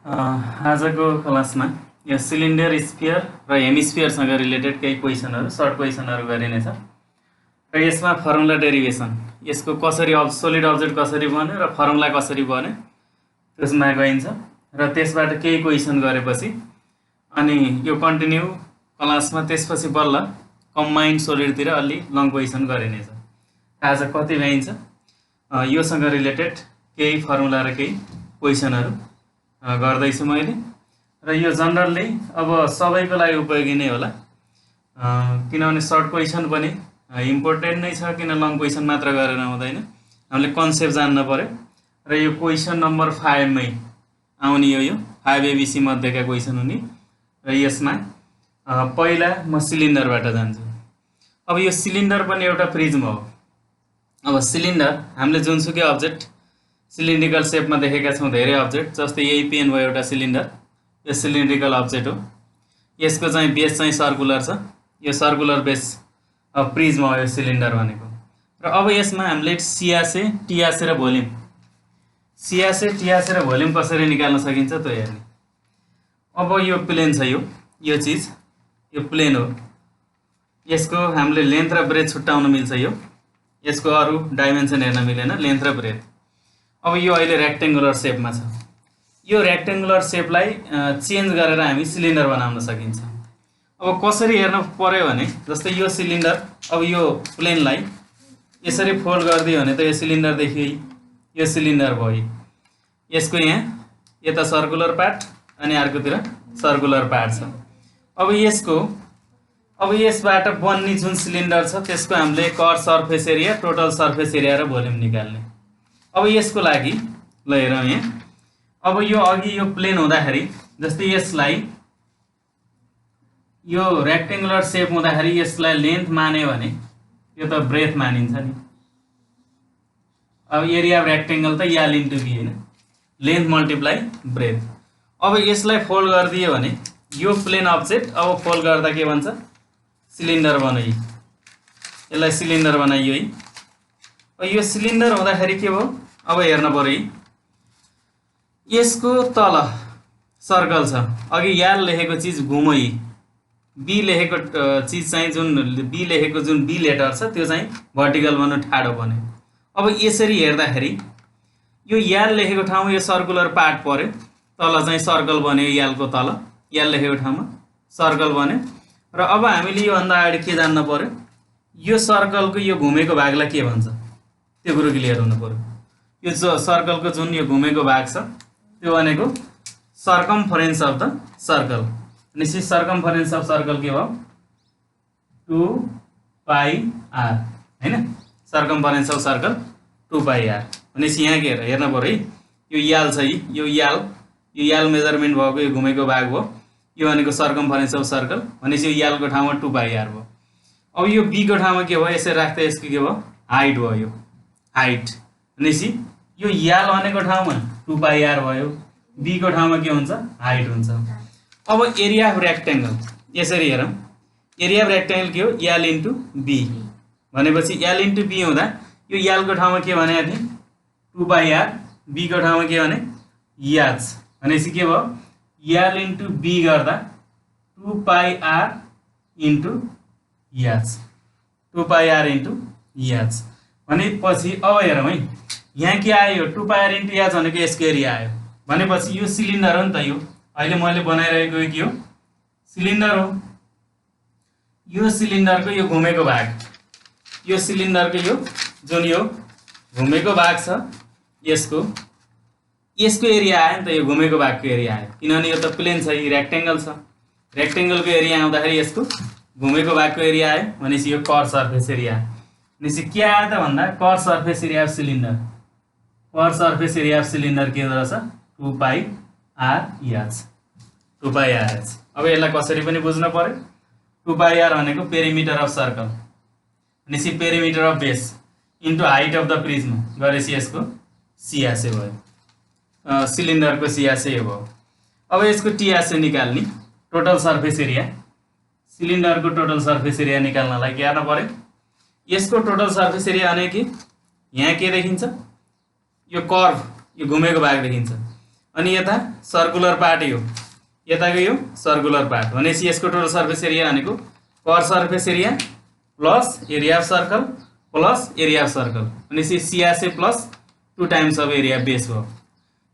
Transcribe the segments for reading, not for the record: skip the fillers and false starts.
आजको क्लासमा यो सिलिन्डर स्फियर र हेमिस्फियरसँग रिलेटेड केही क्वेसनहरू सर्ट क्वेसनहरू गरिनेछ र यसमा फर्मुला डेरिभेसन यसको कसरी सोलिड अब्जेक्ट कसरी बन्यो र फर्मुला कसरी बन्यो त्यसमा गइन्छ र त्यसबाट केही क्वेसन गरेपछि अनि यो कन्टिन्यू क्लासमा त्यसपछि बल्ल कम्बाइन्ड सोलिडतिर अलि लङ क्वेसन गरिनेछ। आज कति भइन्छ योसँग रिलेटेड केही फर्मुला र केही क्वेसनहरू गर्दैछु मैले र यो जनरली अब सबैको लागि उपयोगी नै होला किनभने सर्ट क्वेसन पनि इम्पोर्टेन्ट नै छ। किन लङ क्वेसन मात्र गरेर हुँदैन, हामीले कन्सेप्ट जान्न पर्यो र यो क्वेसन नम्बर 5 मै आउने यो 5 ABC मध्येका क्वेसन हुने र यसमा पहिला म सिलिन्डरबाट जान्छु। अब यो सिलिन्डर पनि एउटा प्रिज्म हो। अब सिलिन्डर हामीले जुनसुकै अब्जेक्ट सिलिन्ड्रिकल सेपमा देखेका छौँ, धेरै अब्जेक्ट जस्तै यही पेन भयो एउटा सिलिन्डर, यो सिलिन्ड्रिकल अब्जेक्ट हो। यसको चाहिँ बेस चाहिँ सर्कुलर छ, यो सर्कुलर बेस प्रिज्म हो यो सिलिन्डर भनेको। र अब यसमा हामीले सियासे टियासे र भोल्युम टियासे र भोल्युम कसरी निकाल्न सकिन्छ त्यो हेर्ने। अब यो प्लेन छ, यो चिज यो प्लेन हो, यसको हामीले लेन्थ र ब्रेथ छुट्याउन मिल्छ। यसको अरू डाइमेन्सन हेर्न मिलेन, लेन्थ र ब्रेथ। अब यो अहिले रेक्टेङ्गुलर सेपमा छ, यो रेक्टेङ्गुलर सेपलाई चेन्ज गरेर हामी सिलिन्डर बनाउन सकिन्छ। अब कसरी हेर्न पर्यो भने जस्तै यो सिलिन्डर, अब यो प्लेनलाई यसरी फोल्ड गरिदियो भने त यो सिलिन्डर देखियो, यो सिलिन्डर भयो। यसको यहाँ यता सर्कुलर पार्ट अनि अर्कोतिर सर्कुलर पार्ट छ। अब यसबाट बन्ने जुन सिलिन्डर छ त्यसको हामीले कर surface area, total surface area र भोल्युम निकाल्ने। अब यसको लागि ल हेरौँ यहाँ। अब यो अघि यो प्लेन हुँदाखेरि जस्तै यसलाई यो रेक्टेङ्गुलर सेप हुँदाखेरि यसलाई लेन्थ मान्यो भने यो त ब्रेथ मानिन्छ नि। अब एरिया अफ रेक्टेङ्गल त यल इन्टु बी होइन, लेन्थ मल्टिप्लाई ब्रेथ। अब यसलाई फोल्ड गरिदियो भने यो प्लेन अब्जेक्ट अब फोल्ड गर्दा के भन्छ, सिलिन्डर बनाइयो। यसलाई सिलिन्डर बनाइयो है। यो सिलिन्डर हुँदाखेरि के भयो, अब हेर्न पर्यो यसको तल सर्कल छ, अघि याल लेखेको चिज घुमै, बी लेखेको चिज चाहिँ जुन बी लेटर छ त्यो चाहिँ भर्टिकल बन्यो, ठाडो बन्यो। अब यसरी हेर्दाखेरि यो याल लेखेको ठाउँमा यो सर्कुलर पार्ट पर्यो, तल चाहिँ सर्कल बन्यो, यालको तल याल लेखेको ठाउँमा सर्कल बन्यो। र अब हामीले योभन्दा अगाडि के जान्न पर्यो, यो सर्कलको यो घुमेको भागलाई के भन्छ त्यो कुरो क्लियर हुनु पर्यो। यो सर्कलको जुन यो घुमेको भाग छ त्यो भनेको सर्कमफरेन्स अफ द सर्कल। भनेपछि सर्कमफरेन्स अफ सर्कल के भयो, 2πr होइन। सर्कमफरेन्स अफ सर्कल 2πr भनेपछि यहाँ के हेर्न पर्यो है, यो याल छ, यो याल मेजरमेन्ट भएको यो घुमेको भाग भयो। यो भनेको सर्कमफरेन्स अफ सर्कल भनेपछि यो यालको ठाउँमा 2πr भयो। अब यो बीको ठाउँमा के भयो, यसरी राख्दा यसको के भयो, हाइट भयो। यो हाइट भनेपछि यो याल भनेको ठाउँमा 2πr भयो, बीको ठाउँमा के हुन्छ, हाइट हुन्छ। अब एरिया अफ रेक्टेङ्गल यसरी हेरौँ, एरिया अफ रेक्टेङ्गल के हो, यल इन्टु बी भनेपछि यल इन्टु बी हुँदा यो यालको ठाउँमा के भने थिएँ 2πr, बीको ठाउँमा के भने याच भनेपछि के भयो, यल इन्टु बी गर्दा 2πr इन्टु याच, 2πr इन्टु याच भनेपछि अब हेरौँ है, यहाँ के आयो, 2πr इन्टु याच भनेको यसको एरिया आयो। भनेपछि यो सिलिन्डर हो नि त, यो अहिले मैले बनाइरहेको के हो, सिलिन्डर हो। यो सिलिन्डरको यो घुमेको भाग, यो सिलिन्डरको यो जुन यो घुमेको भाग छ यसको एरिया आयो नि त, यो घुमेको भागको एरिया आयो। किनभने यो त प्लेन छ, यो रेक्टेङ्गल छ, रेक्टेङ्गलको एरिया आउँदाखेरि यसको घुमेको भागको एरिया आयो भनेपछि यो कर सर्फेस एरिया भनेपछि के आयो त भन्दा कर सर्फेस एरिया अफ सिलिन्डर, कर सर्फेस एरिया अफ सिलिन्डर के रहेछ 2πr, 2πr। अब यसलाई कसरी पनि बुझ्न पर्यो, 2πr भनेको पेरिमिटर अफ सर्कल भनेपछि perimeter of base into height of the prism गरेपछि यसको सियासे भयो, सिलिन्डरको सियासे भयो। अब यसको टियासे निकाल्ने, टोटल सर्फेस एरिया, सिलिन्डरको टोटल सर्फेस एरिया निकाल्नलाई के गर्न पर्यो, यसको टोटल सर्फेस एरिया भनेको यहाँ के देखिन्छ, यो कर्भ, यो घुमेको भाग देखिन्छ। अनि यता सर्कुलर पार्ट यो यताको यो सर्कुलर पार्ट भनेपछि यसको टोटल सर्फेस एरिया भनेको पर surface area plus area of circle plus area of circle भनेपछि CRC plus 2 times of area base भयो।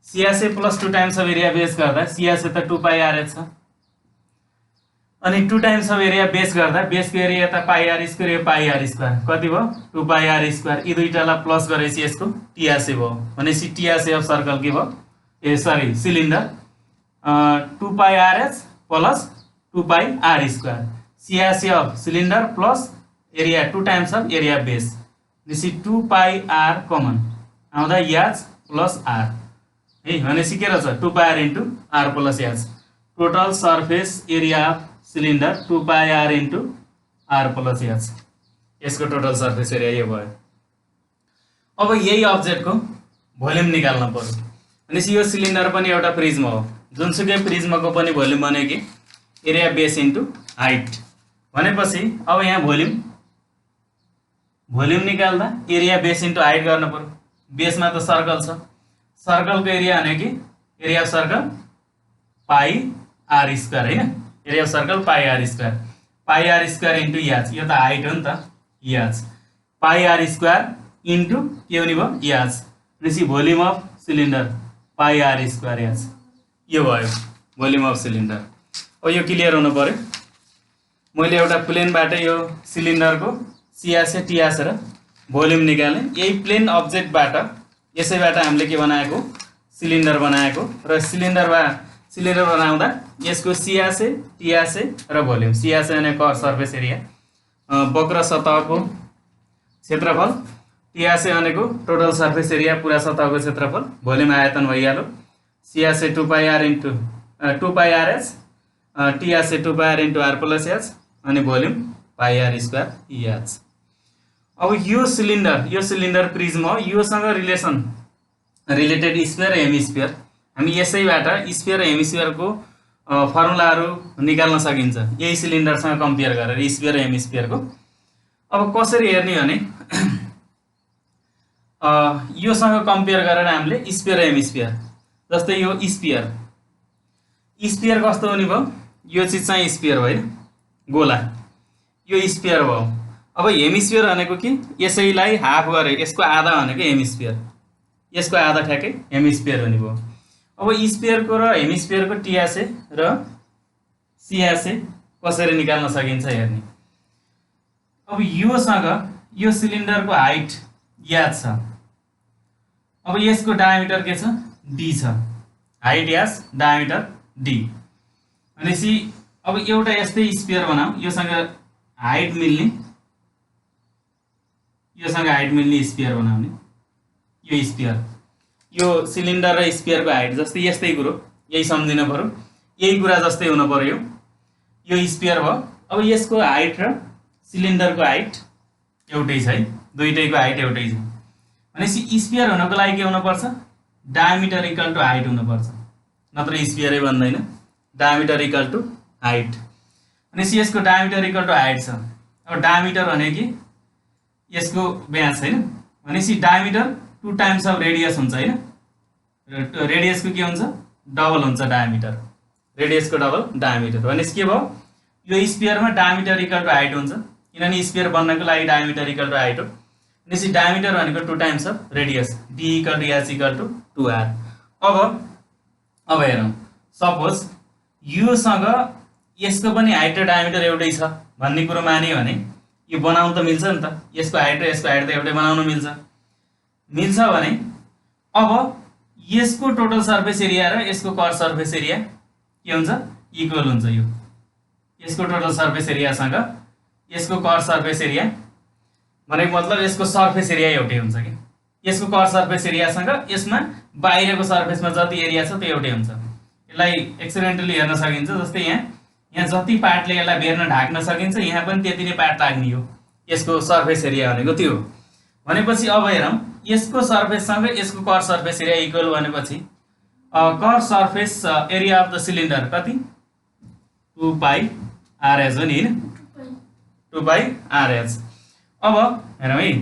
CRC plus 2 times of area base गर्दा सिआरसी त 2 पाई आर छ अनि 2 टाइम्स अफ एरिया बेस गर्दा बेसको area त पाई आर स्क्वायर यो pi are square कति भयो 2 पाई आर स्क्वायर यी दुईटालाई प्लस गरेपछि यसको टीआरसी भयो भनेपछि टीआरसी अफ सर्कल के भयो ए सरी cylinder 2 pi RH plus 2 pi are square CRC of cylinder plus area 2 times of area base भनेपछि 2 पाई आर कमन आउँदा याच प्लस आर है भनेपछि के रहेछ 2 pi are into are plus h total surface area of cylinder 2 pi are into are plus h यसको total surface area यो भयो। अब यही अब्जेक्टको भोल्युम निकाल्न पर्यो भनेपछि यो सिलिन्डर पनि एउटा प्रिज्म हो जुनसुकै प्रिज्मको पनि भोल्युम भने कि एरिया बेस इन्टु हाइट भनेपछि अब यहाँ भोल्युम निकाल्दा एरिया बेस इन्टु हाइट गर्न पर्यो। बेसमा त सर्कल छ सर्कलको एरिया भने कि area of circle pi are square हैन area of circle pi are square into each यो त हाइट हो नि त याच पाई आर स्क्वायर इन्टु के हुने भयो याच भनेपछि volume of cylinder pi are square h यो भयो भोल्युम अफ सिलिन्डर। अब यो क्लियर हुनु पर्यो। मैले एउटा प्लेनबाट यो सिलिन्डरको सिआरसी टीआरसी र भोल्युम निकालेँ यही प्लेन अब्जेक्टबाट यसैबाट हामीले के बनाएको सिलिन्डर बनाएको र सिलिन्डर बनाउँदा यसको सिआरसी टीआरसी र भोल्युम सिआरसी भने कर सर्फेस एरिया वक्र सतहको क्षेत्रफल टीआरसी भनेको टोटल सर्फेस एरिया पुरा सतहको क्षेत्रफल भोल्युम आयतन भइहाल्यो CRC 2 pi are into 2 pi RH TRC 2 pi are into are plus H अनि volume pi are square H. अब यो सिलिन्डर प्रिज्म हो योसँग रिलेटेड स्फियर र हेमिस्फियर हामी यसैबाट स्फियर र हेमिस्फियरको फर्मुलाहरू निकाल्न सकिन्छ यही सिलिन्डरसँग कम्पेयर गरेर स्फियर र हेमिस्फियरको। अब कसरी हेर्ने भने योसँग कम्पेयर गरेर हामीले स्फियर र हेमिस्फियर जस्तै यो स्फियर कस्तो हुने भयो यो चिज चाहिँ स्फियर हो हैन गोला यो स्फियर भयो। अब हेमिस्फियर भनेको कि यसैलाई हाफ गरे यसको आधा भनेको हेमिस्फियर यसको आधा ठ्याक्कै हेमिस्फियर हुने भयो। अब स्फियरको र हेमिस्फियरको टीआरसी र सिआरसी कसरी निकाल्न सकिन्छ हेर्ने। अब योसँग यो सिलिन्डरको हाइट याद छ अब यसको डायमिटर के छ डी छ हाइट यास डायमिटर डी भनेपछि अब एउटा यस्तै स्फियर बनाऊ योसँग हाइट मिल्ने स्फियर बनाउने यो स्फियर यो सिलिन्डर र स्फियरको हाइट जस्तै यस्तै कुरो यही सम्झिनु पर्यो यही कुरा जस्तै हुनु पर्यो यो स्फियर भयो। अब यसको हाइट र सिलिन्डरको हाइट एउटै छ है दुईटैको हाइट एउटै छ भनेपछि स्फियर हुनको लागि के हुनुपर्छ डायमिटर इक्वल टु हाइट हुनुपर्छ नत्र स्फियरै बन्दैन डायमिटर इक्वल टु हाइट भनेपछि यसको डायमिटर इक्वल टु हाइट छ। अब डायमिटर भने कि यसको व्यास हैन भनेपछि डायमिटर 2 टाइम्स अफ रेडियस हुन्छ हैन रेडियसको के हुन्छ डबल हुन्छ डायमिटर रेडियसको डबल डायमिटर भनेपछि के भयो यो स्फियरमा डायमिटर इक्वल टु हाइट हुन्छ किनभने स्फियर बन्नको लागि डायमिटर इक्वल टु हाइट हो भनेपछि डायमिटर भनेको 2 times of radius d equal to h equal to 2r। अब हेरौँ सपोज योसँग यसको पनि हाइट र डायमिटर एउटै छ भन्ने कुरो मान्यो भने यो बनाउन त मिल्छ नि त यसको हाइट र यसको हाइट त एउटै बनाउन मिल्छ भने अब यसको टोटल सर्फेस एरिया र यसको कर सर्फेस एरिया के हुन्छ इक्वल हुन्छ यो यसको टोटल सर्फेस एरियासँग यसको कर सर्फेस एरिया भनेको मतलब यसको सर्फेस एरिया एउटै हुन्छ कि यसको कर सर्फेस एरियासँग यसमा बाहिरको सर्फेसमा जति एरिया छ त्यो एउटै हुन्छ। यसलाई एक्सपेरिमेन्टली हेर्न सकिन्छ जस्तै यहाँ जति पार्टले यसलाई बेर्न ढाक्न सकिन्छ यहाँ पनि त्यति नै पार्ट लाग्ने हो यसको सर्फेस एरिया भनेको त्यो भनेपछि अब हेरौँ यसको सर्फेससँग यसको कर सर्फेस एरिया इक्वल भनेपछि कर surface area of the cylinder कति 2 पाई आरएच हो नि हैन 2 पाई आरएच। अब हेरौँ है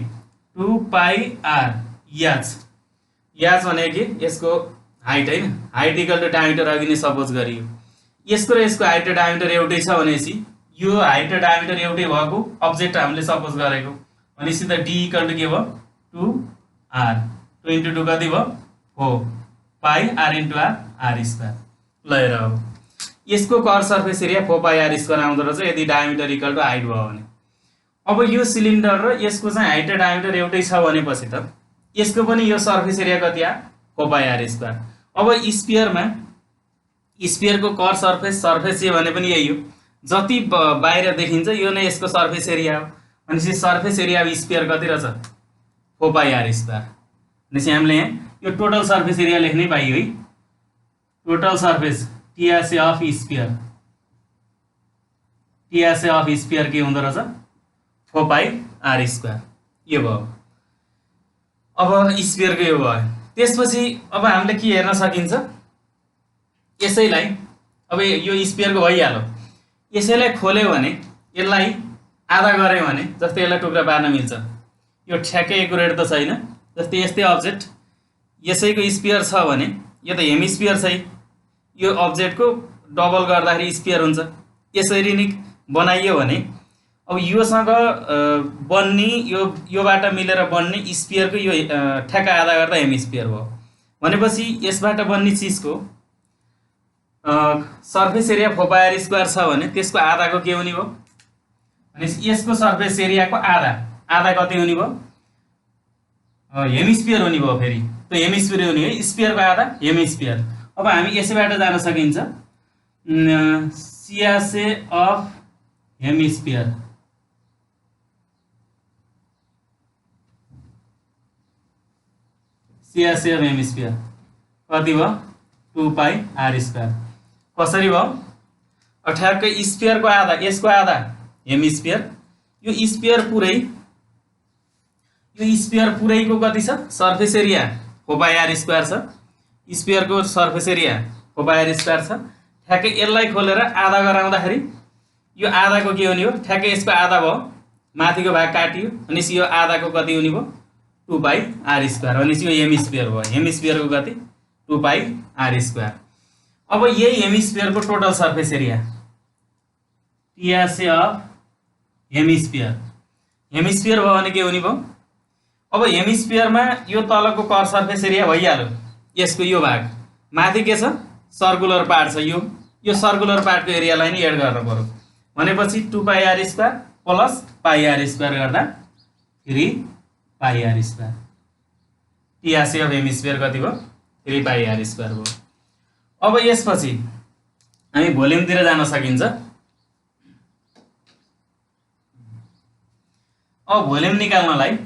2 पाई आर याच भने कि यसको हाइट हैन, हाइट इक्वल टु डायमिटर अघि नै सपोज गरियो। यसको र यसको हाइट र डायमिटर एउटै छ भनेपछि यो हाइट र डायमिटर एउटै भएको अब्जेक्ट हामीले सपोज गरेको भनेपछि त डी इक्वल टु के भयो 2r, 2 इन्टु 2 कति भयो 4 पाई r इन्टु r स्क्वायर। ल हेर अब यसको कर्व सर्फेस एरिया 4 पाई r स्क्वायर आउँदो रहेछ यदि डायमिटर इक्वल टु हाइट भयो भने। अब यो सिलिन्डर र यसको चाहिँ हाइट र डायमिटर एउटै छ भनेपछि त यसको पनि यो सर्फेस एरिया कति आ 4 पाई r स्क्वायर। अब स्फियरमा स्फियरको कर्व सर्फेस ए भने पनि यही हो, जति बाहिर देखिन्छ यो नै यसको सर्फेस एरिया हो भनेपछि सर्फेस एरिया अफ स्फियर कति रहेछ 4 पाई r स्क्वायर। भनेपछि हामीले यहाँ यो टोटल सर्फेस एरिया लेख्नै पाइयो है, total surface TSA of sphere, TSA of sphere के हुँदो रहेछ 4 पाई r स्क्वायर। यो भयो अब स्फियरको यो भयो। त्यसपछि अब हामीले के हेर्न सकिन्छ यसैलाई, अब यो स्फियरको भइहाल्यो, यसैलाई खोल्यो भने यसलाई आधा गऱ्यो भने जस्तै यसलाई टुक्रा पार्न मिल्छ। यो ठ्याक्कै एकुरेट त छैन, जस्तै यस्तै अब्जेक्ट यसैको स्फियर छ भने यो त हेमिस्फियर छ, यो अब्जेक्टको डबल गर्दाखेरि स्फियर हुन्छ। यसरी नै बनाइयो भने अब योसँग बन्ने योबाट मिलेर बन्ने स्फियरको यो ठ्याक्क आधा गर्दा हेमिस्फियर भयो भनेपछि यसबाट बन्ने चिजको सर्फेस एरिया 4 पाई r स्क्वायर छ भने त्यसको आधाको के हुने भयो भनेपछि यसको सर्फेस एरियाको आधा कति हुने भयो हेमिस्फियर हुने भयो। फेरि त्यो हेमिस्फियर हुने है, स्फियरको आधा हेमिस्फियर। अब हामी यसैबाट जान सकिन्छ CSA of hemisphere, CSA of hemisphere कति भयो 2 पाई r स्क्वायर। कसरी भयो ठ्याक्कै स्फियरको आधा यसको आधा हेमिस्फियर, यो स्फियर पुरैको कति छ सर्फेस एरिया 4 पाई r स्क्वायर छ, स्फियरको सर्फेस एरिया 4 पाई r स्क्वायर छ। ठ्याक्कै यसलाई खोलेर आधा गराउँदाखेरि यो आधाको के हुने हो ठ्याक्कै यसको आधा भयो, माथिको भाग काटियो भनेपछि यो आधाको कति हुने भयो 2 पाई r स्क्वायर भनेपछि यो हेमिस्फियर भयो। हेमिस्फियरको कति 2 पाई r स्क्वायर। अब यही हेमिस्फियरको total surface area TSA of hemisphere, hemisphere भयो भने के हुने भयो अब हेमिस्फियरमा यो तलको कर्व सर्फेस एरिया भइहाल्यो, यसको यो भाग माथि के छ सर्कुलर पार्ट छ, यो सर्कुलर पार्टको एरियालाई नै एड गर्नु पर्यो भनेपछि 2 पाई r square plus pi r square गर्दा 3 पाई r square. TSA of hemisphere कति भयो 3 पाई r स्क्वायर भयो। अब यसपछि हामी भोल्युमतिर जान सकिन्छ। अब भोल्युम निकाल्नलाई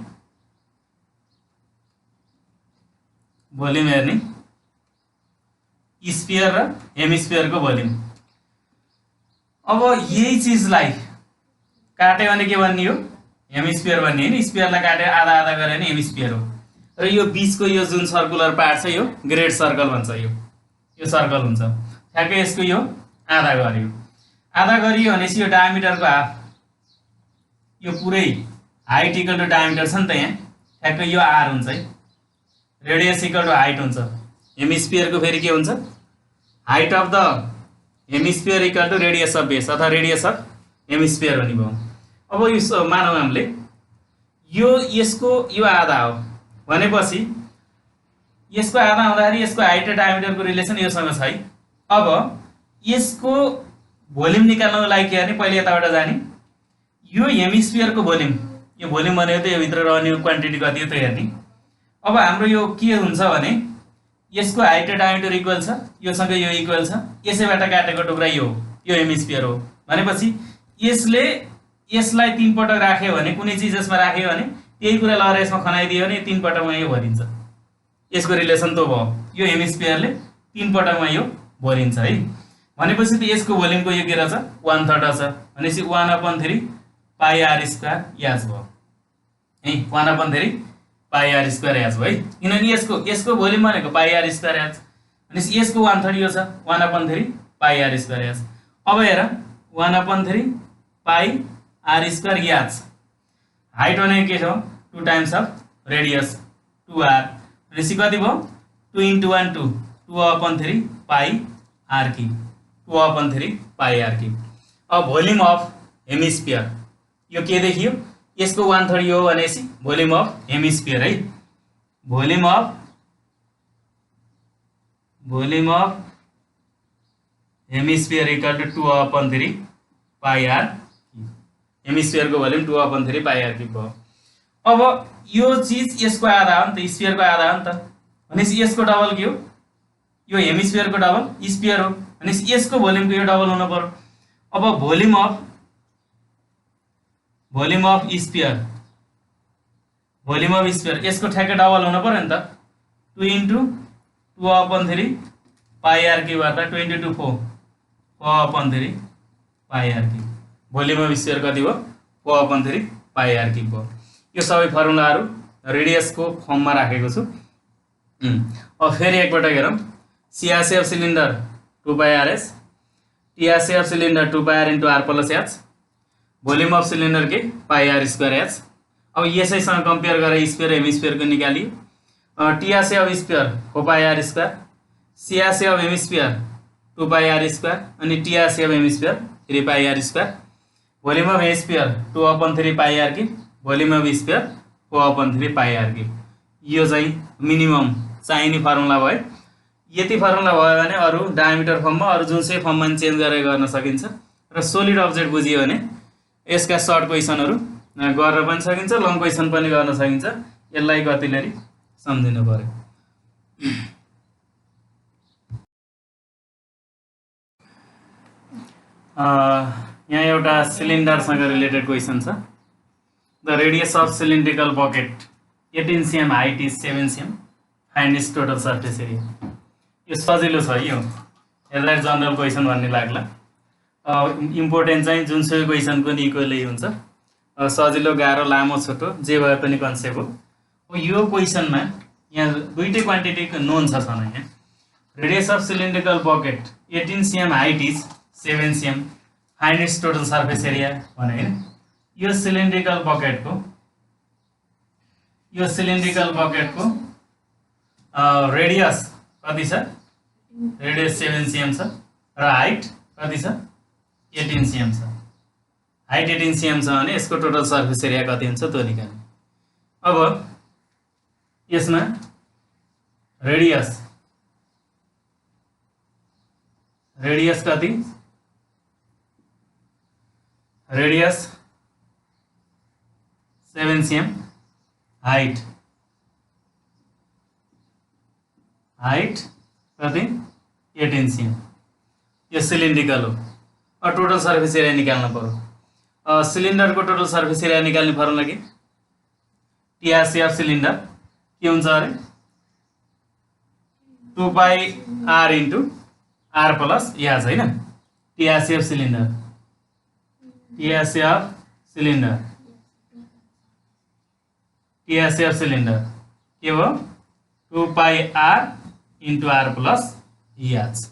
भोल्युम हेर्ने स्फियर र हेमिस्फियरको भोल्युम। अब यही चिजलाई काट्यो भने के भन्ने हो हेमिस्फियर भन्ने हैन, स्फियरलाई काटेर आधा आधा गरे भने हेमिस्फियर हो। र यो बीचको यो जुन सर्कुलर पार्ट छ यो ग्रेट सर्कल भन्छ, यो सर्कल हुन्छ। ठ्याक्कै यसको यो आधा गरियो भनेपछि यो डायमिटरको हाफ, यो पुरै हाइट इक्वल टु डायमिटर छ नि त यहाँ, ठ्याक्कै यो r हुन्छ है, रेडियस इक्वल टु हाइट हुन्छ। हेमिस्फियरको फेरि के हुन्छ height of the hemisphere equal to radius of base अथवा रेडियस अफ हेमिस्फियर हुने भयो। अब यो मानौँ हामीले यसको यो आधा हो भनेपछि यसको आधा हुँदाखेरि यसको हाइट र डायमिटरको रिलेसन योसँग छ है। अब यसको भोल्युम निकाल्नको लागि के गर्ने पहिले यताबाट जाने, यो हेमिस्फियरको भोल्युम, यो भोल्युम भनेको त यो भित्र रहने क्वान्टिटी कति हो त हेर्ने। अब हाम्रो यो के हुन्छ भने यसको हाइट र डायमिटर इक्वल छ, योसँग यो इक्वल छ, यसैबाट काटेको टुक्रा यो हेमिस्फियर हो भनेपछि यसलाई 3 पटक राख्यो भने कुनै चिज यसमा राख्यो भने त्यही कुरा लगेर यसमा खनाइदियो भने 3 पटकमा यो भरिन्छ। यसको रिलेसन त भयो यो हेमिस्फियरले 3 पटकमा यो भरिन्छ है भनेपछि त यसको भोल्युमको यो के रहेछ 1/3 छ भनेपछि 1/3 पाई r स्क्वायर याज भयो है, 1/3 पाई r स्क्वायर याज भयो है, किनभने यसको भोल्युम भनेको पाई r स्क्वायर याज भनेपछि यसको 1/3 यो छ 1/3 पाई r स्क्वायर याज। अब हेर 1/3 पाई r स्क्वायर याज, हाइट भनेको के छ 2 टाइम्स अफ रेडियस 2r भनेपछि कति भयो 2 × 1 2 2/3 pi are cube, 2/3 pi are cube. अब भोल्युम अफ हेमिस्फियर यो के देखियो, यसको 1/3 हो भनेपछि भोल्युम अफ हेमिस्फियर है, volume of hemisphere equal to 2/3 pi are cube. हेमिस्फियरको भोल्युम 2/3 पाई आर क्यूब भयो। अब यो चीज यसको आधा हो नि त, स्फियरको आधा हो नि त, भनेपछि यसको डबल के हो, यो हेमिस्फियरको डबल स्फियर हो भनेपछि यसको भोल्युमको यो डबल हुनु पर्यो। अब भोल्युम अफ स्फियर यसको ठ्याक्कै डबल हुनु पर्यो नि त, 2 × 2/3 पाई आर क्यूब अर्थात् 2 × 2 4/3 pi are cube. Volume of sphere कति भयो, 4/3 पाई आर क्यूब भयो। यो सबै फर्मुलाहरू रेडियसको फर्ममा राखेको छु। अब फेरि एकपटक हेरौँ, CRC of cylinder 2 pi r s, TRC of cylinder 2 pi are into are plus h, volume of cylinder के पाई आर स्क्वायर एच। अब यसैसँग कम्पेयर गरेर स्फियर हेमिस्फियरको निकालियो। TRC of sphere 4 pi are square, CRC of hemisphere 2 pi are square अनि TRC of hemisphere 3 pi are square. Volume of hemisphere 2/3 pi are cube, volume of sphere 4/3 pi are cube. यो चाहिँ minimum चाहिने formula भयो। यति formula भयो भने अरू diameter फर्ममा अरू जुनसुकै फर्ममा चेन्ज गरेर गर्न सकिन्छ। र सोलिड अब्जेक्ट बुझियो भने यसका सर्ट क्वेसनहरू गर्न पनि सकिन्छ, लङ क्वेसन पनि गर्न सकिन्छ। यसलाई कतिले सम्झिनु पर्यो। यहाँ एउटा सिलिन्डरसँग रिलेटेड क्वेसन छ। The radius of cylindrical bucket 18 cm, height is 7 cm, find it's total surface area. यो सजिलो छ, यो यसलाई जनरल क्वेसन भन्ने लाग्ला। इम्पोर्टेन्ट चाहिँ जुनसुकै क्वेसन पनि इक्वली हुन्छ, सजिलो गाह्रो लामो छोटो जे भए पनि कन्सेप्ट हो। यो क्वेसनमा यहाँ दुईटै क्वान्टिटी नोन छ यहाँ। Radius of cylindrical bucket 18 cm, height is 7 cm, find it's total surface area भने होइन। यो सिलिन्ड्रिकल बकेटको रेडियस कति छ, रेडियस 7 cm छ र हाइट कति छ, 18 cm छ। हाइट 18 cm छ भने यसको टोटल सर्फेस एरिया कति हुन्छ त्यो निकाल्ने। अब यसमा रेडियस कति, रेडियस 7 cm, हाइट कति 18 cm। यो सिलिन्ड्रिकल हो। और टोटल सर्फेस एरिया निकाल्नु पर्यो। सिलिन्डरको टोटल सर्फेस एरिया निकाल्ने फर्मुला के, टिआरसी अफ सिलिन्डर के हुन्छ अरे 2 pi are into are plus H होइन। टिआरसी अफ सिलिन्डर के हो, 2 pi are into are plus H,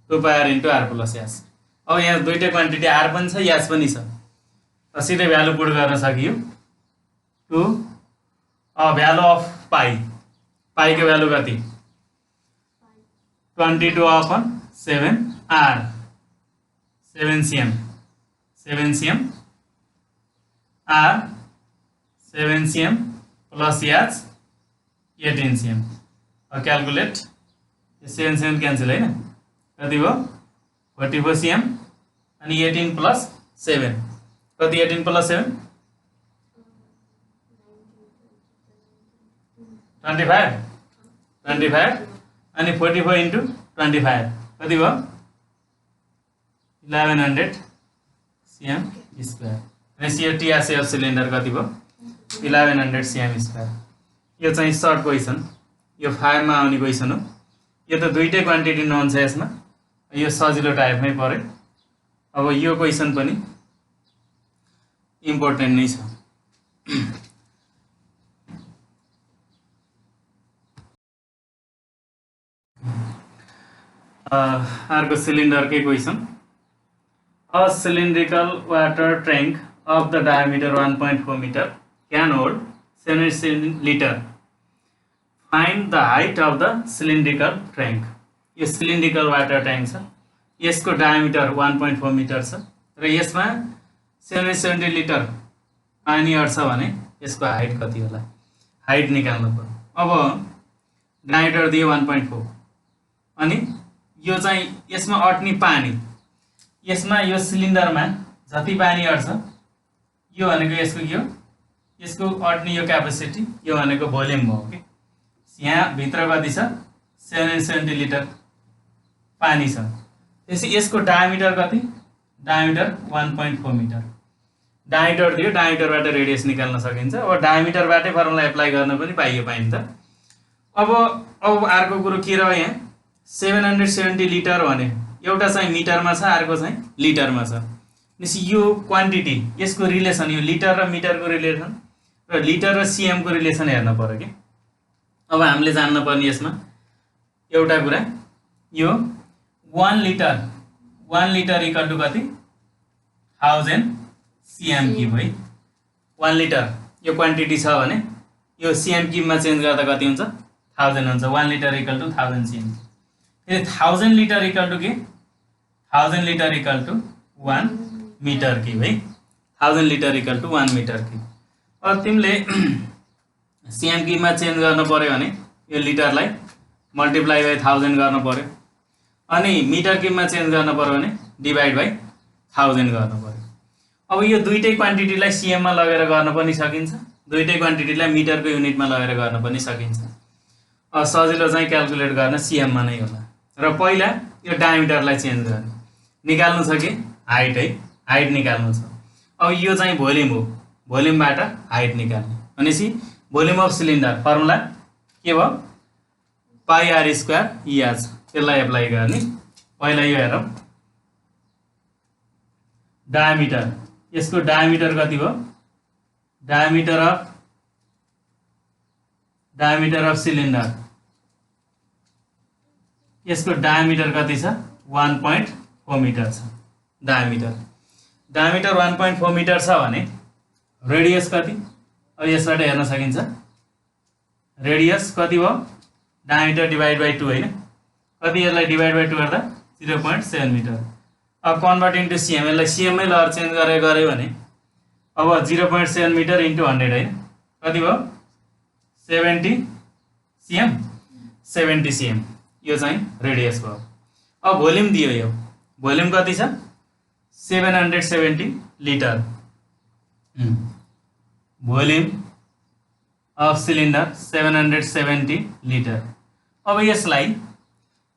2 pi are into are plus H. अब यहाँ दुईटै क्वान्टिटी आर पनि छ एच पनि छ, सिधै भ्यालु पुट गर्न सकियो। 2 भ्यालु अफ पाईको भ्यालु कति, 22/7 r 7 cm r 7 cm plus h 18 cm। Calculate 7 cm cancel होइन, कति भयो 44 cm अनि 18 + 7 कति, 18 + 7 25 अनि 44 इन्टु 25 कति भयो 1100 cm square. Ratio TRC of cylinder कति भयो 1100 cm स्क्वायर। यो चाहिँ सर्ट क्वेसन, यो फायरमा आउने क्वेसन हो। यो त दुईटै क्वान्टिटी नोन छ यसमा, यो सजिलो टाइपमै पर्यो। अब यो क्वेसन पनि इम्पोर्टेन्ट नै छ। अर्को सिलिन्डरकै question. A cylindrical water tank of the diameter 1.4 meter can hold 70 liter. Find the height of the cylindrical tank. यो सिलिन्ड्रिकल वाटर ट्याङ्क छ, यसको डायमिटर 1.4 मिटर छ र यसमा 770 लिटर पानी अट्छ भने यसको हाइट कति होला, हाइट निकाल्नु पर्यो। अब डायमिटर दियो 1.4 अनि यो चाहिँ यसमा अट्ने पानी, यसमा यो सिलिन्डरमा जति पानी अट्छ यो भनेको यसको अट्ने यो क्यापेसिटी, यो भनेको भोल्युम हो कि यहाँ भित्र कति छ 770 लिटर पानी छ। त्यसै यसको डायमिटर कति, डायमिटर 1.4 मिटर। डायमिटर दियो, डायमिटरबाट रेडियस निकाल्न सकिन्छ। अब डायमिटरबाटै फर्मुला एप्लाई गर्न पनि पाइन्छ। अब अर्को कुरो के रह्यो, यहाँ 770 लिटर भने एउटा चाहिँ मिटरमा छ, अर्को चाहिँ लिटरमा छ। भनेपछि यो क्वान्टिटी, यसको रिलेसन, यो लिटर र मिटरको रिलेसन र लिटर र सिएमको रिलेसन हेर्न पर्यो कि। अब हामीले जान्न पर्ने यसमा एउटा कुरा, यो 1 लिटर इक्वल टु कति 1000 सिएम क्युब है। 1 लिटर यो क्वान्टिटी छ भने यो सिएम क्युबमा चेन्ज गर्दा कति हुन्छ 1000 हुन्छ। 1 लिटर इक्वल टु 1000 सिएम। फेरि 1000 लिटर इक्वल टु के 1000 litre equal to 1 metre cube है। 1000 litre equal to 1 metre cube. अब तिमीले सिएम क्युबमा चेन्ज गर्न पर्यो भने यो लिटरलाई मल्टिप्लाई बाई 1000 गर्न पर्यो, अनि मिटर क्युबमा चेन्ज गर्न पर्यो भने डिभाइड बाई 1000 गर्नु पर्यो। अब यो दुईटै क्वान्टिटीलाई सिएममा लगेर गर्न पनि सकिन्छ, दुईटै क्वान्टिटीलाई मिटरको युनिटमा लगेर गर्न पनि सकिन्छ। सजिलो चाहिँ क्याल्कुलेट गर्न सिएममा नै होला। र पहिला यो डायमिटरलाई चेन्ज गर्ने, निकाल्नु छ कि हाइट है, हाइट निकाल्नु छ। अब यो चाहिँ भोल्युम हो, भोल्युमबाट हाइट निकाल्ने भनेपछि भोल्युम अफ सिलिन्डर फर्मुला के भयो पाई आर स्क्वायर इएच। त्यसलाई एप्लाई गर्ने। पहिला यो हेरौँ, डायमिटर, यसको डायमिटर कति भयो, डायमिटर अफ सिलिन्डर, यसको डायमिटर कति छ 1.4 मिटर छ। डायमिटर 1.4 मिटर छ भने रेडियस कति, अब यसबाट हेर्न सकिन्छ रेडियस कति भयो, डायमिटर डिभाइड बाई 2 होइन, कति यसलाई डिभाइड बाई 2 गर्दा 0.7 मिटर। अब कन्भर्ट इन्टु सिएम, यसलाई सिएममै लगेर चेन्ज गऱ्यो भने अब 0.7 मिटर इन्टु 100 होइन, कति भयो 70 सिएम, 70 सिएम। यो चाहिँ रेडियस भयो। अब भोल्युम दियो, यो भोल्युम कति छ 770 litre. Volume of cylinder 770 litre. अब यसलाई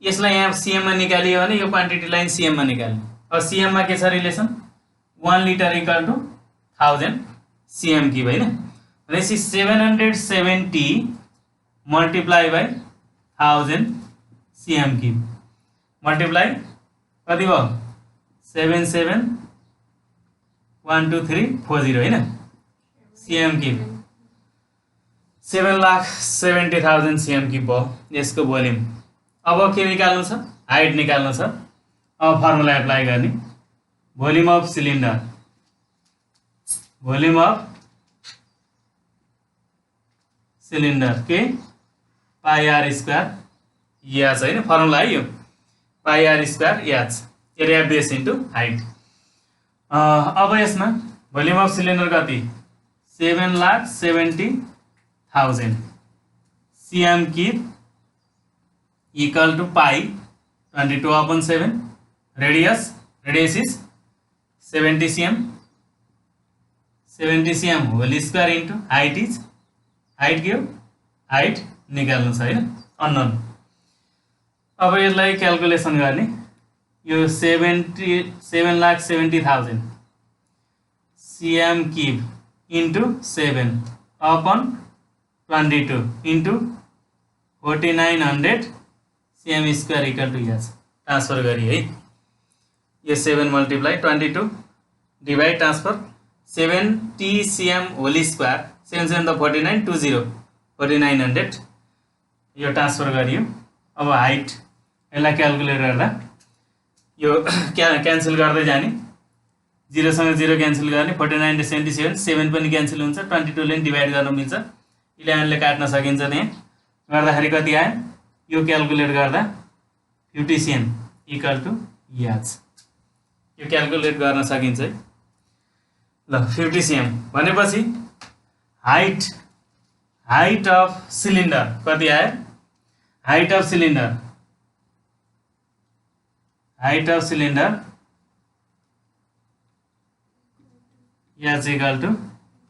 यहाँ सिएममा निकालियो भने यो क्वान्टिटी लाइन सिएममा निकाल्ने। अब सिएममा के छ relation, 1 litre equal to 1000 cm cube होइन। भनेपछि 770 multiply by 1000 cm cube multiply कति भयो 771234 होइन सिएम क्युब, 7,70,000 सिएम क्युब भयो यसको भोल्युम। अब के निकाल्नु छ, हाइट निकाल्नु छ। अब फर्मुला एप्लाई गर्ने, volume of cylinder, volume of cylinder के पाई आर स्क्वायर एच होइन, फर्मुला है यो pi are square h, area base into height. अब यसमा भोल्युम अफ सिलिन्डर कति 7,70,000 cm cube equal to pi 22/7, radius is 70 cm whole square into height is, height के हो height निकाल्नु छ होइन अननोन। अब यसलाई क्याल्कुलेसन गर्ने, यो 7,70,000 cm cube into 7/22 into 4900 cm square equal to H transfer गरी है। यो 7 multiply 22 divide transfer 70 cm whole square 7 त 49 20 4900 यो ट्रान्सफर गरियो। अब हाइट यसलाई क्याल्कुलेट गर्दा यो क्यान्सल गर्दै जाने, 0 सँग 0 क्यान्सल गर्ने, 49 र 77 7 पनि क्यान्सल हुन्छ, 22 ले डिभाइड गर्न मिल्छ, 11 ले काट्न सकिन्छ। त्यहाँ गर्दाखेरि कति आयो, यो क्याल्कुलेट गर्दा 50 cm इक्वल टु याज। यो क्याल्कुलेट गर्न सकिन्छ है। ल 50 cm भनेपछि हाइट अफ सिलिन्डर कति आयो? हाइट अफ सिलिन्डर याज इक्वल टु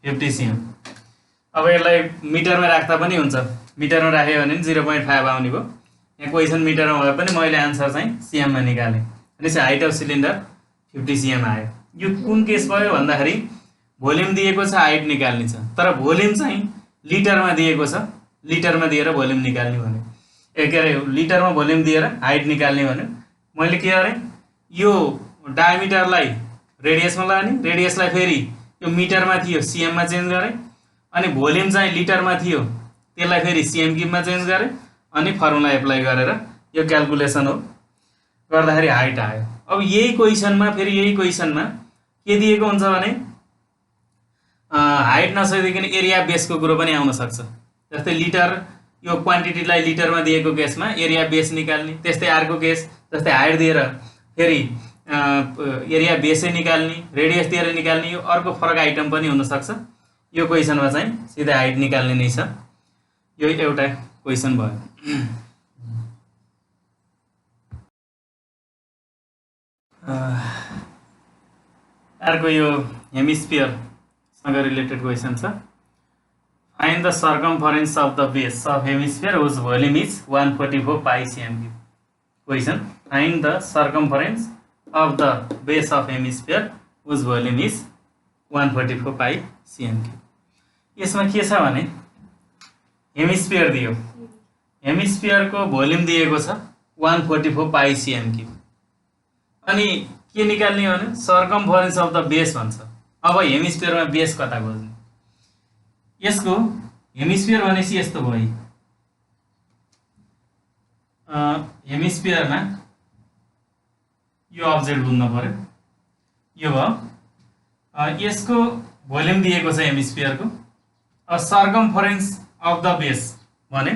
50 cm। अब यसलाई मिटरमा राख्दा पनि हुन्छ, मिटरमा राख्यो भने 0.5 आउने भयो। यहाँ क्वेसन मिटरमा भए पनि मैले आन्सर चाहिँ सिएममा निकालेँ। भनेपछि हाइट अफ सिलिन्डर 50 cm आयो। यो कुन केस भयो भन्दाखेरि भोल्युम दिएको छ, हाइट निकाल्ने छ, तर भोल्युम चाहिँ लिटरमा दिएको छ, लिटरमा दिएर भोल्युम निकाल्ने भन्यो। के अरे लिटरमा भोल्युम दिएर हाइट निकाल्ने भन्यो। मैले के गरेँ, यो डायमिटरलाई रेडियसमा लाने, रेडियसलाई फेरि यो मिटरमा थियो सिएममा चेन्ज गरेँ, अनि भोल्युम चाहिँ लिटरमा थियो त्यसलाई फेरि सिएम क्युबमा चेन्ज गरेँ, अनि फर्मुला एप्लाई गरेर यो क्याल्कुलेसन हो गर्दाखेरि हाइट आयो। अब यही क्वेसनमा के दिएको हुन्छ भने हाइट नसकिकन एरिया बेसको कुरो पनि आउन सक्छ। जस्तै लिटर, यो क्वान्टिटीलाई लिटरमा दिएको केसमा एरिया बेस निकाल्ने, त्यस्तै अर्को केस जस्तै हाइट दिएर फेरि एरिया बेसै निकाल्ने, रेडियस दिएर निकाल्ने, यो अर्को फरक आइटम पनि हुनसक्छ। यो क्वेसनमा चाहिँ सिधै हाइट निकाल्ने नै छ। यो एउटा क्वेसन भयो। अर्को यो हेमिस्फियरसँग रिलेटेड क्वेसन छ। Find the circumference of the base of hemisphere whose volume is 144 pi cm cube. Question, find the circumference of the base of hemisphere whose volume is 144 pi cm cube. यसमा के छ भने hemisphere दियो, हेमिस्फियरको volume दिएको छ 144 pi cm cube, अनि के निकाल्ने भने सर्कमफरेन्स अफ द बेस भन्छ। अब हेमिस्फियरमा बेस कता खोज्ने? यसको हेमिस्फियर भनेपछि यस्तो भयो, हेमिस्फियरमा यो अब्जेक्ट बुझ्नु पर्यो। यो भयो, यसको भोल्युम दिएको छ हेमिस्फियरको। अब सर्कमफरेन्स अफ द बेस भने,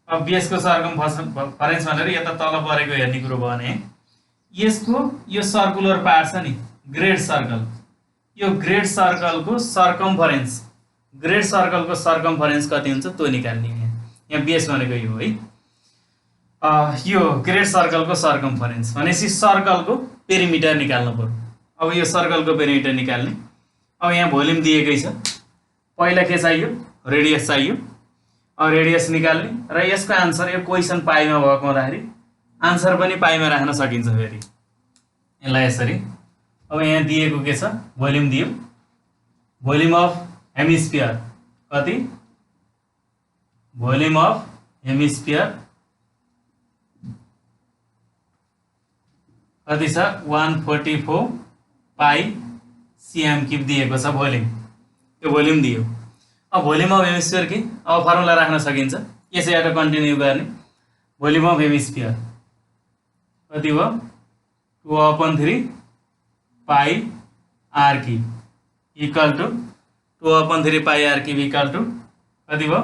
अब बेसको सर्कमफरेन्स भनेर यता तल परेको हेर्ने कुरो भयो भने यसको यो सर्कुलर पार्ट छ नि, ग्रेड सर्कल, यो ग्रेड सर्कलको सर्कमफरेन्स कति हुन्छ त्यो निकाल्ने। यहाँ बेस भनेको यो है, यो ग्रेड सर्कलको सर्कमफरेन्स भनेपछि सर्कलको पेरिमिटर निकाल्नु पर्यो। अब यो सर्कलको पेरिमिटर निकाल्ने। अब यहाँ भोल्युम दिएकै छ, पहिला के चाहियो? रेडियस चाहियो। अब रेडियस निकाल्ने र यसको आन्सर, यो क्वेसन पाइमा भएको हुँदाखेरि आन्सर पनि पाइमा राख्न सकिन्छ फेरि यसलाई यसरी। अब यहाँ दिएको के छ? भोल्युम दियो, भोल्युम अफ हेमिस्फियर कति? भोल्युम अफ हेमिस्फियर कति छ? 144 पाई cm क्यूब दिएको छ भोल्युम, यो भोल्युम दियो। अब भोल्युम अफ हेमिस्फियर के? अब फर्मुला राख्न सकिन्छ, यसैबाट कन्टिन्यू गर्ने। भोल्युम अफ हेमिस्फियर कति भयो? 2/3 pi r cube equal to 2/3 pi r cube equal to कति भयो?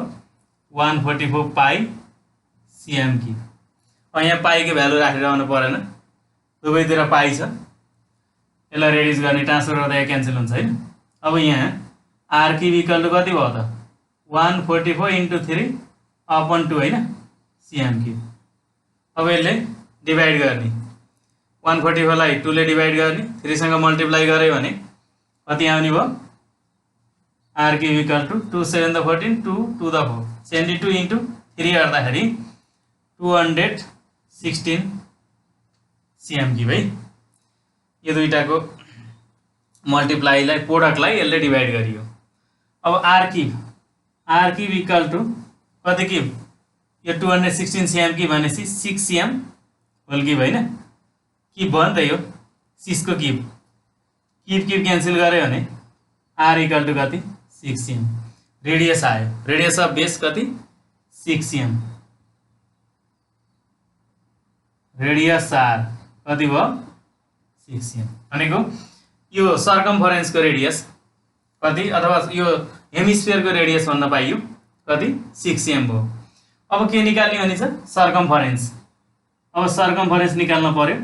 144 पाई cm क्यूब। अब यहाँ पाईको भ्यालु राखेर आउनु परेन, दुवैतिर पाई छ, यसलाई रेड्युस गर्ने, ट्रान्सफर गर्दा यहाँ क्यान्सल हुन्छ होइन। अब यहाँ r क्यूब इक्वल टु कति भयो त? 144 × 3/2 होइन, cm क्यूब। अब यसले डिभाइड गर्ने, 144 लाई 2 ले डिभाइड गर्ने, 3 सँग मल्टिप्लाई गर्यो भने कति आउने भयो? r क्यूब इक्वल टु 2 7 14 2 2 4 72 × 3 गर्दाखेरि 216 cm क्यूब है। यो दुईटाको मल्टिप्लाईलाई, प्रोडक्टलाई यसले डिभाइड गरियो। अब r क्यूब इक्वल टु कति क्यूब? यो 216 cm क्यूब भनेपछि 6 cm होल क्यूब होइन, क्यूब भयो नि त यो 6 को क्यूब, क्यूब क्यान्सल गर्यो भने r इक्वल टु कति? 6 cm। रेडियस आयो, रेडियस अफ बेस कति? 6 cm। रेडियस r कति भयो? 6 cm। भनेको यो सर्कमफरेन्सको रेडियस कति, अथवा यो हेमिस्फियरको रेडियस भन्न पाइयो कति? 6 cm भयो। अब के निकाल्ने भने छ? सर्कमफरेन्स अब सर्कमफरेन्स निकाल्न पर्यो।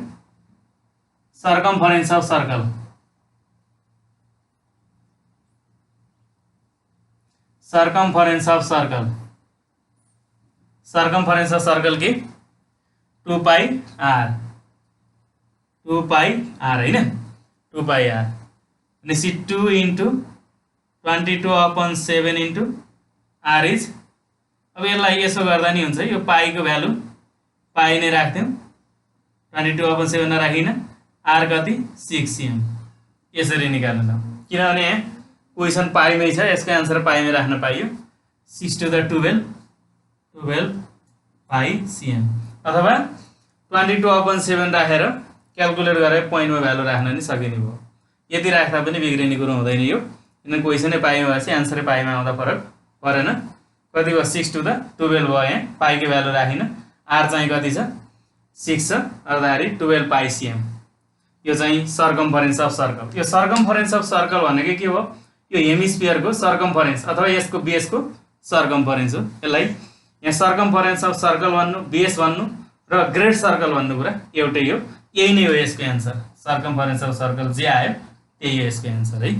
Circumference of circle, circumference of circle, circumference of circle के 2 पाई आर, 2 पाई आर हैन, 2 पाई आर भनेपछि 2 इन्टु 22/7 इन्टु आर इज, अब यसलाई यसो गर्दा नि हुन्छ, यो पाईको भ्यालु पाई नै राख्थ्यौँ, 22/7 नराखिन, आर कति 6 cm, यसरी निकाल्नु त, किनभने यहाँ क्वेसन पाईमै छ, यसको एन्सर पाईमै राख्न पाइयो। 6 to the 12 पाई cm, अथवा 22/7 राखेर क्यालकुलेट गरेर पोइन्टमा भ्यालु राख्न नि सकिने भयो। यति राख्दा पनि बिग्रिने कुरो हुँदैन यो, किन क्वेसनै पाईमा भएपछि एन्सरै पाईमा आउँदा फरक परेन। कति भयो 6 to the 12 भयो, यहाँ पाईको भ्यालु राखिन, आर चाहिँ कति छ 6 छ, अर्थात् 12 पाई cm। यो चाहिँ सर्कमफरेन्स अफ सर्कल। यो सर्कमफरेन्स अफ सर्कल भनेको के हो, यो हेमिस्फियरको सर्कमफरेन्स अथवा यसको बेसको सर्कमफरेन्स हो। यसलाई यहाँ सर्कमफरेन्स अफ सर्कल भन्नु, बेस भन्नु र ग्रेट सर्कल भन्नु कुरा एउटै हो। यही नै हो यसको एन्सर, सर्कमफरेन्स अफ सर्कल जे आयो त्यही हो यसको एन्सर है।